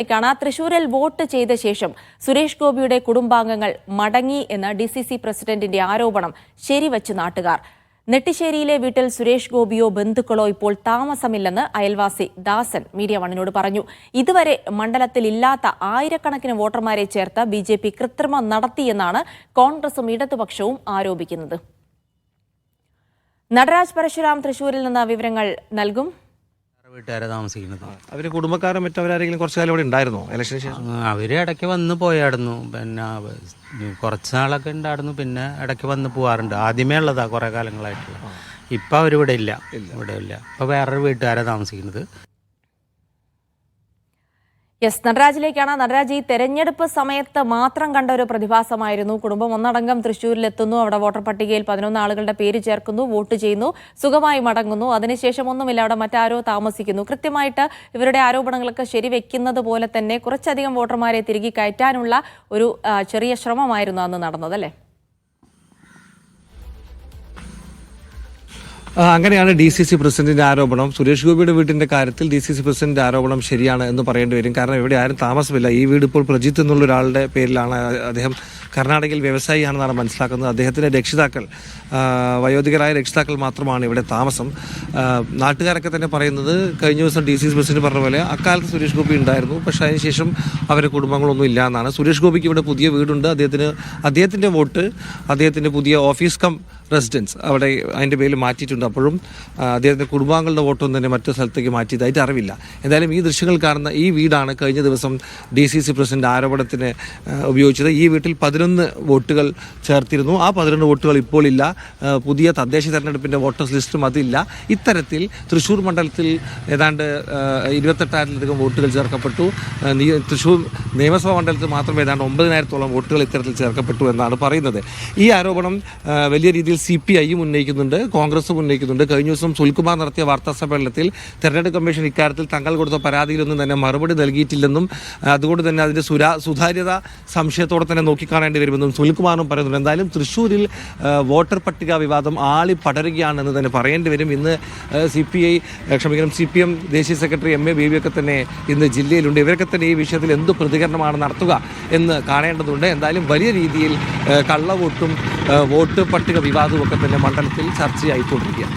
തൃശൂരിൽ വോട്ട് ചെയ്ത ശേഷം സുരേഷ് ഗോപിയുടെ കുടുംബാംഗങ്ങൾ മടങ്ങി എന്ന DCC പ്രസിഡന്റിന്റെ ആരോപണം ശരിവച്ച് നാട്ടുകാർ. നെട്ടിശ്ശേരിയിലെ വീട്ടിൽ സുരേഷ് ഗോപിയോ ബന്ധുക്കളോ ഇപ്പോൾ താമസമില്ലെന്ന് അയൽവാസി ദാസൻ മീഡിയ വണ്ണിനോട് പറഞ്ഞു. ഇതുവരെ മണ്ഡലത്തിൽ ഇല്ലാത്ത ആയിരക്കണക്കിന് വോട്ടർമാരെ ചേർത്ത് BJP കൃത്രിമം നടത്തിയെന്നാണ് കോൺഗ്രസും ഇടതുപക്ഷവും ആരോപിക്കുന്നത്. നടരാജ് പരശുരാം തൃശൂരിൽ നിന്ന് വിവരങ്ങൾ നൽകും. വീട്ടുകാരെ താമസിക്കുന്നത് അവര് കുടുംബക്കാരും മറ്റവരാരെങ്കിലും കുറച്ചു കാലം ഇവിടെ ഉണ്ടായിരുന്നോ ഇലക്ഷന് ശേഷം? അവര് ഇടയ്ക്ക് വന്ന് പോയായിരുന്നു. പിന്നെ കുറച്ച് നാളൊക്കെ ഉണ്ടായിരുന്നു. പിന്നെ ഇടയ്ക്ക് വന്ന് പോവാറുണ്ട്. ആദ്യമേ ഉള്ളതാ കുറെ കാലങ്ങളായിട്ടുള്ള. ഇപ്പൊ അവരിവിടെ ഇല്ല. ഇപ്പൊ വേറൊരു വീട്ടുകാരെ താമസിക്കുന്നത്. നടരാജിലേക്കാണ്. നടരാജ്, ഈ തെരഞ്ഞെടുപ്പ് സമയത്ത് മാത്രം കണ്ട ഒരു പ്രതിഭാസമായിരുന്നു. കുടുംബം ഒന്നടങ്കം തൃശ്ശൂരിലെത്തുന്നു, അവിടെ വോട്ടർ പട്ടികയിൽ 11 ആളുകളുടെ പേര് ചേർക്കുന്നു, വോട്ട് ചെയ്യുന്നു, സുഖമായി മടങ്ങുന്നു. അതിനുശേഷം ഒന്നുമില്ല, അവിടെ മറ്റാരോ താമസിക്കുന്നു. കൃത്യമായിട്ട് ഇവരുടെ ആരോപണങ്ങളൊക്കെ ശരിവെക്കുന്നത് പോലെ തന്നെ കുറച്ചധികം വോട്ടർമാരെ തിരികെ കയറ്റാനുള്ള ഒരു ചെറിയ ശ്രമമായിരുന്നു അന്ന് നടന്നത്, അങ്ങനെയാണ് DCC പ്രസിഡന്റിന്റെ ആരോപണം. സുരേഷ് ഗോപിയുടെ വീടിന്റെ കാര്യത്തിൽ DCC പ്രസിഡന്റിന്റെ ആരോപണം ശരിയാണ് എന്ന് പറയേണ്ടി വരും. കാരണം ഇവിടെ ആരും താമസമില്ല. ഈ വീട് ഇപ്പോൾ പ്രജിത്ത് എന്നുള്ള ഒരാളുടെ പേരിലാണ്. അദ്ദേഹം കർണാടകയിൽ വ്യവസായിയാണെന്നാണ് മനസ്സിലാക്കുന്നത്. അദ്ദേഹത്തിന്റെ രക്ഷിതാക്കൾ, വയോധികരായ രക്ഷിതാക്കൾ മാത്രമാണ് ഇവിടെ താമസം. നാട്ടുകാരൊക്കെ തന്നെ പറയുന്നത് കഴിഞ്ഞ ദിവസം DCC പ്രസിഡന്റ് പറഞ്ഞ പോലെ അക്കാലത്ത് സുരേഷ് ഗോപി ഉണ്ടായിരുന്നു, പക്ഷേ അതിനുശേഷം അവരുടെ കുടുംബങ്ങളൊന്നും ഇല്ല എന്നാണ്. സുരേഷ് ഗോപിക്ക് ഇവിടെ പുതിയ വീടുണ്ട്. അദ്ദേഹത്തിന്റെ വോട്ട് അദ്ദേഹത്തിന്റെ പുതിയ ഓഫീസ് കം റെസിഡൻസ് അവിടെ അതിൻ്റെ പേരിൽ മാറ്റിയിട്ടുണ്ട്. അപ്പോഴും അദ്ദേഹത്തിൻ്റെ കുടുംബാംഗങ്ങളുടെ വോട്ടൊന്നും തന്നെ മറ്റു സ്ഥലത്തേക്ക് മാറ്റിയതായിട്ട് അറിവില്ല. എന്തായാലും ഈ ദൃശ്യങ്ങൾ കാണുന്ന ഈ വീടാണ് കഴിഞ്ഞ ദിവസം DCC പ്രസിഡന്റ് ആരോപണത്തിന് ഉപയോഗിച്ചത്. ഈ വീട്ടിൽ 11 വോട്ടുകൾ ചേർത്തിരുന്നു. ആ 11 വോട്ടുകൾ ഇപ്പോൾ ഇല്ല. പുതിയ തദ്ദേശ തെരഞ്ഞെടുപ്പിൻ്റെ വോട്ടേഴ്സ് ലിസ്റ്റും അതില്ല. ഇത്തരത്തിൽ തൃശ്ശൂർ മണ്ഡലത്തിൽ ഏതാണ്ട് 28,000-ലധികം വോട്ടുകൾ ചേർക്കപ്പെട്ടു. തൃശ്ശൂർ നിയമസഭാ മണ്ഡലത്തിൽ മാത്രം ഏതാണ്ട് 9,000-ഓളം വോട്ടുകൾ ഇത്തരത്തിൽ ചേർക്കപ്പെട്ടു എന്നാണ് പറയുന്നത്. ഈ ആരോപണം വലിയ രീതിയിൽ CPI ഉന്നയിക്കുന്നുണ്ട്, കോൺഗ്രസും ഉന്നയിക്കുന്നുണ്ട്. കഴിഞ്ഞ ദിവസം സുൽകുമാർ നടത്തിയ വാർത്താ സമ്മേളനത്തിൽ തെരഞ്ഞെടുപ്പ് കമ്മീഷൻ ഇക്കാര്യത്തിൽ തങ്ങൾ കൊടുത്ത പരാതിയിലൊന്നും തന്നെ മറുപടി നൽകിയിട്ടില്ലെന്നും അതുകൊണ്ട് തന്നെ അതിൻ്റെ സുതാര്യത സംശയത്തോടെ തന്നെ നോക്കിക്കാണേണ്ടി വരുമെന്നും സുൽകുമാറും പറയുന്നുണ്ട്. എന്തായാലും തൃശ്ശൂരിൽ വോട്ടർ പട്ടിക വിവാദം ആളി പടരുകയാണെന്ന് തന്നെ പറയേണ്ടി വരും. ഇന്ന് CPM ദേശീയ സെക്രട്ടറി MA ബേബി ഒക്കെ തന്നെ ഇന്ന് ജില്ലയിലുണ്ട്. ഇവരൊക്കെ തന്നെ ഈ വിഷയത്തിൽ എന്ത് പ്രതികരണമാണ് നടത്തുക എന്ന് കാണേണ്ടതുണ്ട്. എന്തായാലും വലിയ രീതിയിൽ കള്ളവോട്ടും വോട്ട് പട്ടിക വിവാദവും ഒക്കെ തന്നെ മണ്ഡലത്തിൽ ചർച്ചയായിക്കൊണ്ടിരിക്കുകയാണ്.